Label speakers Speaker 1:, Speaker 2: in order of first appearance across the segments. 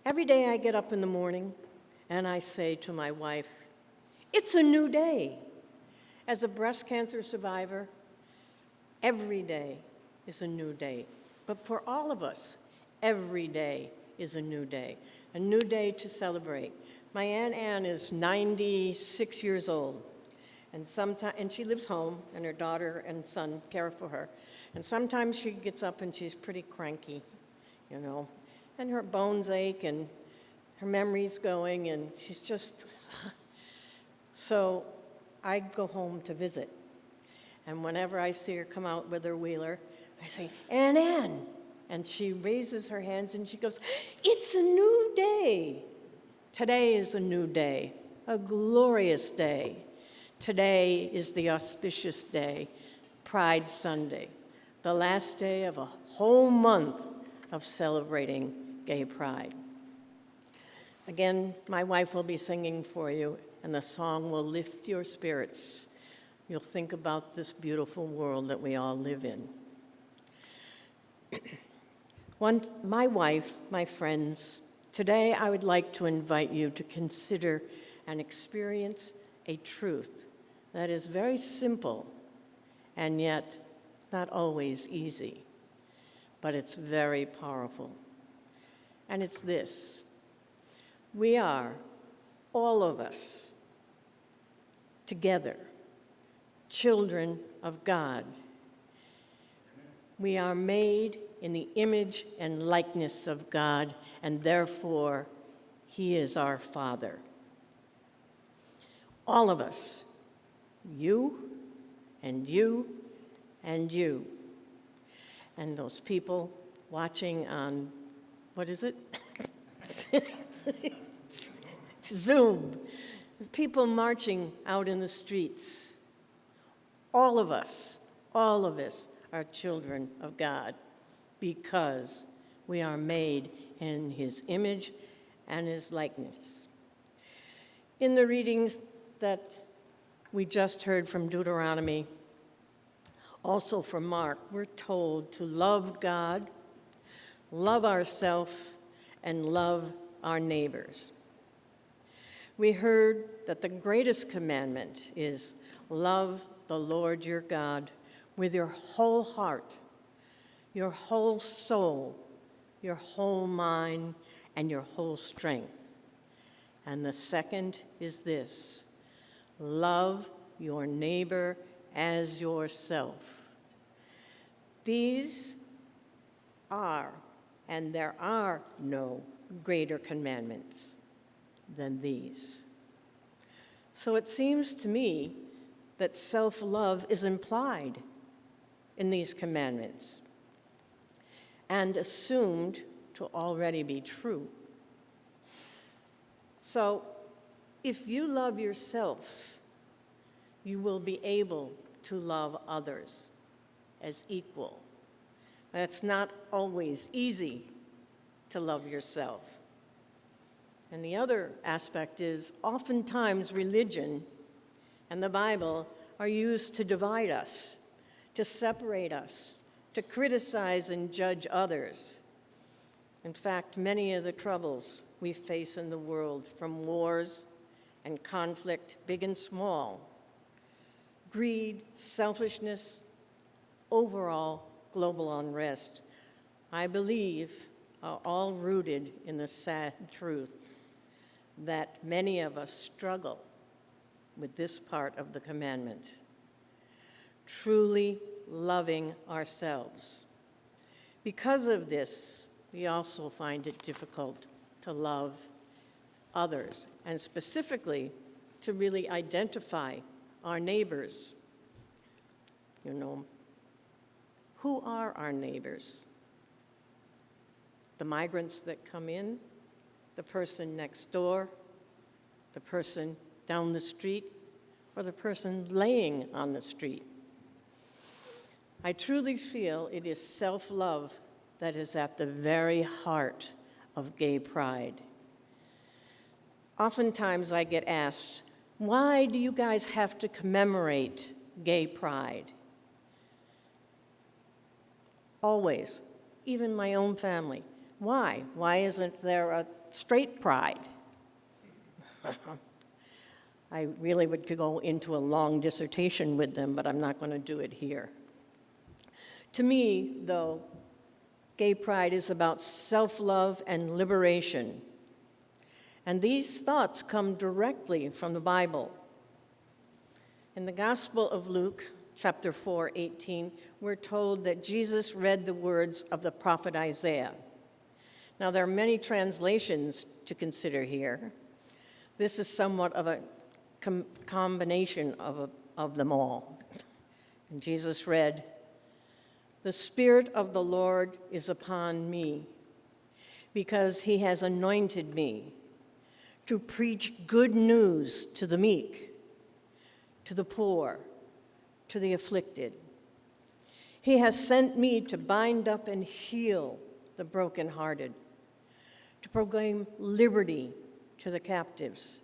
Speaker 1: Every day I get up in the morning and I say to my wife, it's a new day. As a breast cancer survivor, every day is a new day. But for all of us, every day is a new day to celebrate. My Aunt Ann is 96 years old, and she lives home, and her daughter and son care for her. And sometimes she gets up and she's pretty cranky, and her bones ache and her memory's going, and she's just, so I go home to visit. And whenever I see her come out with her wheeler, I say, Aunt Ann. And she raises her hands and she goes, it's a new day. Today is a new day, a glorious day. Today is the auspicious day, Pride Sunday, the last day of a whole month of celebrating gay pride. Again, my wife will be singing for you, and the song will lift your spirits. You'll think about this beautiful world that we all live in. My wife, my friends, today I would like to invite you to consider and experience a truth that is very simple and yet not always easy, but it's very powerful. And it's this: we are, all of us, together, children of God. We are made in the image and likeness of God, and therefore, He is our Father. All of us, you and you and you, and those people watching on, what is it? Zoom, people marching out in the streets. All of us are children of God because we are made in His image and His likeness. In the readings that we just heard from Deuteronomy, also from Mark, we're told to love God, love ourselves, and love our neighbors. We heard that the greatest commandment is love the Lord your God with your whole heart, your whole soul, your whole mind, and your whole strength. And the second is this: love your neighbor as yourself. These are, and there are no greater commandments than these. So it seems to me that self-love is implied in these commandments and assumed to already be true. So if you love yourself, you will be able to love others as equal. That's not always easy to love yourself. And the other aspect is oftentimes religion and the Bible are used to divide us, to separate us, to criticize and judge others. In fact, many of the troubles we face in the world, from wars and conflict, big and small, greed, selfishness, overall global unrest, I believe are all rooted in the sad truth that many of us struggle with this part of the commandment, truly loving ourselves. Because of this, we also find it difficult to love others, and specifically to really identify our neighbors. Who are our neighbors? The migrants that come in, the person next door, the person down the street, or the person laying on the street. I truly feel it is self-love that is at the very heart of gay pride. Oftentimes I get asked, why do you guys have to commemorate gay pride? Always, even my own family. Why? Why isn't there a straight pride. I really would go into a long dissertation with them, but I'm not going to do it here. To me, though, gay pride is about self-love and liberation. And these thoughts come directly from the Bible. In the Gospel of Luke, chapter 4:18, we're told that Jesus read the words of the prophet Isaiah. Now, there are many translations to consider here. This is somewhat of a combination of them all. And Jesus read, "The Spirit of the Lord is upon me, because he has anointed me to preach good news to the meek, to the poor, to the afflicted. He has sent me to bind up and heal the brokenhearted, to proclaim liberty to the captives,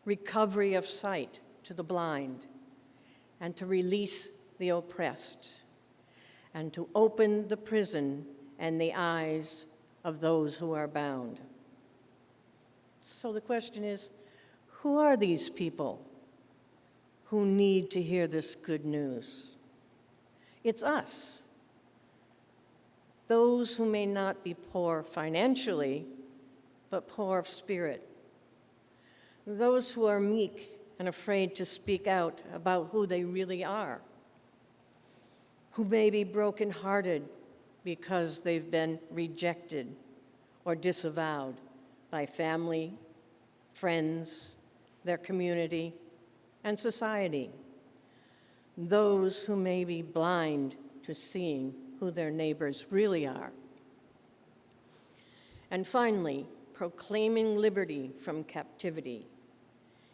Speaker 1: recovery of sight to the blind, and to release the oppressed, and to open the prison and the eyes of those who are bound." So the question is, who are these people who need to hear this good news? It's us. Those who may not be poor financially, but poor of spirit. Those who are meek and afraid to speak out about who they really are. Who may be brokenhearted because they've been rejected or disavowed by family, friends, their community, and society. Those who may be blind to seeing who their neighbors really are. And finally, proclaiming liberty from captivity.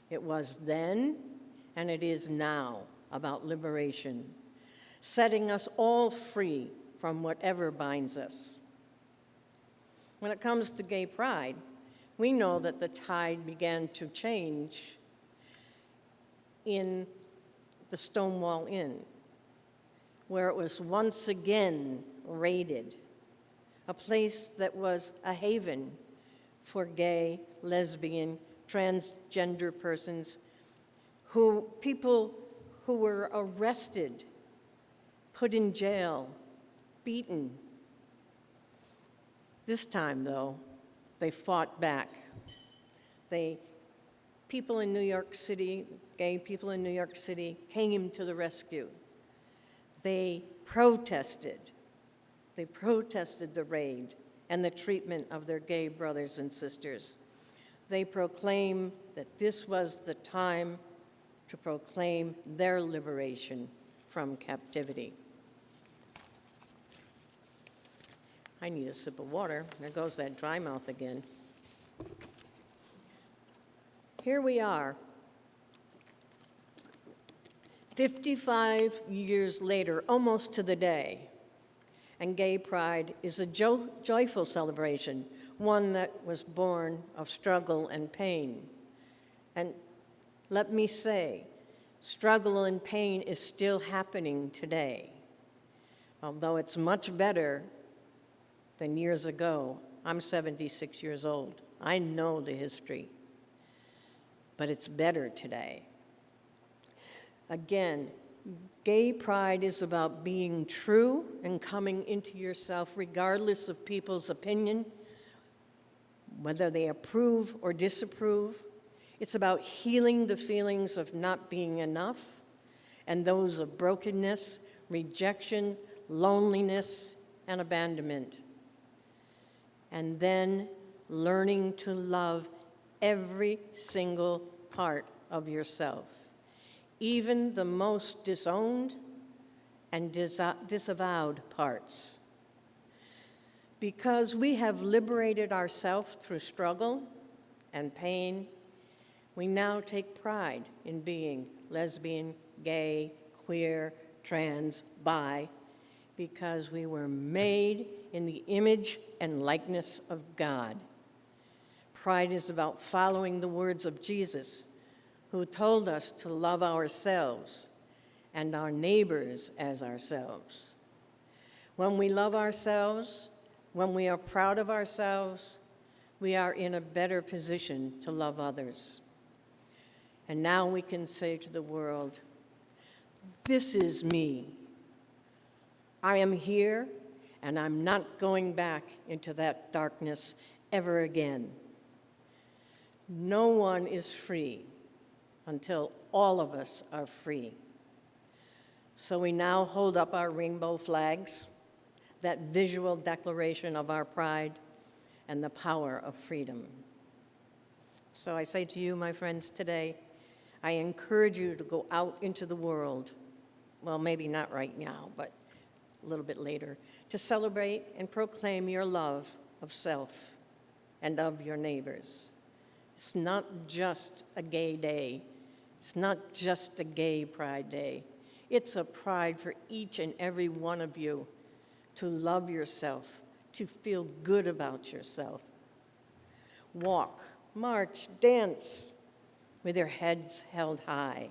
Speaker 1: It was then, and it is now, about liberation, setting us all free from whatever binds us. When it comes to gay pride, we know that the tide began to change in the Stonewall Inn, where it was once again raided, a place that was a haven for gay, lesbian, transgender persons, people who were arrested, put in jail, beaten. This time, though, they fought back. People in New York City, gay people in New York City, came to the rescue. They protested. They protested the raid and the treatment of their gay brothers and sisters. They proclaimed that this was the time to proclaim their liberation from captivity. I need a sip of water. There goes that dry mouth again. Here we are, 55 years later, almost to the day, and gay pride is a joyful celebration, one that was born of struggle and pain. And let me say, struggle and pain is still happening today. Although it's much better than years ago. I'm 76 years old. I know the history, but it's better today. Again, gay pride is about being true and coming into yourself regardless of people's opinion, whether they approve or disapprove. It's about healing the feelings of not being enough and those of brokenness, rejection, loneliness, and abandonment. And then learning to love every single part of yourself, even the most disowned and disavowed parts. Because we have liberated ourselves through struggle and pain, we now take pride in being lesbian, gay, queer, trans, bi, because we were made in the image and likeness of God. Pride is about following the words of Jesus, who told us to love ourselves and our neighbors as ourselves. When we love ourselves, when we are proud of ourselves, we are in a better position to love others. And now we can say to the world, this is me. I am here, and I'm not going back into that darkness ever again. No one is free until all of us are free. So we now hold up our rainbow flags, that visual declaration of our pride and the power of freedom. So I say to you, my friends, today, I encourage you to go out into the world, well, maybe not right now, but a little bit later, to celebrate and proclaim your love of self and of your neighbors. It's not just a gay day. It's not just a gay pride day. It's a pride for each and every one of you to love yourself, to feel good about yourself. Walk, march, dance with your heads held high.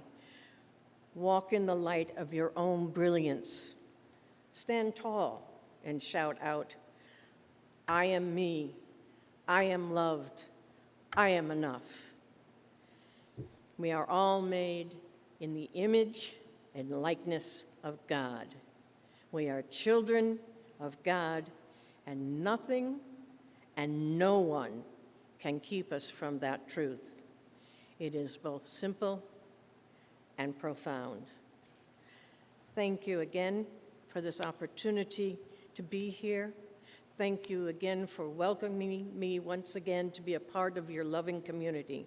Speaker 1: Walk in the light of your own brilliance. Stand tall and shout out, I am me, I am loved, I am enough. We are all made in the image and likeness of God. We are children of God, and nothing and no one can keep us from that truth. It is both simple and profound. Thank you again for this opportunity to be here. Thank you again for welcoming me once again to be a part of your loving community.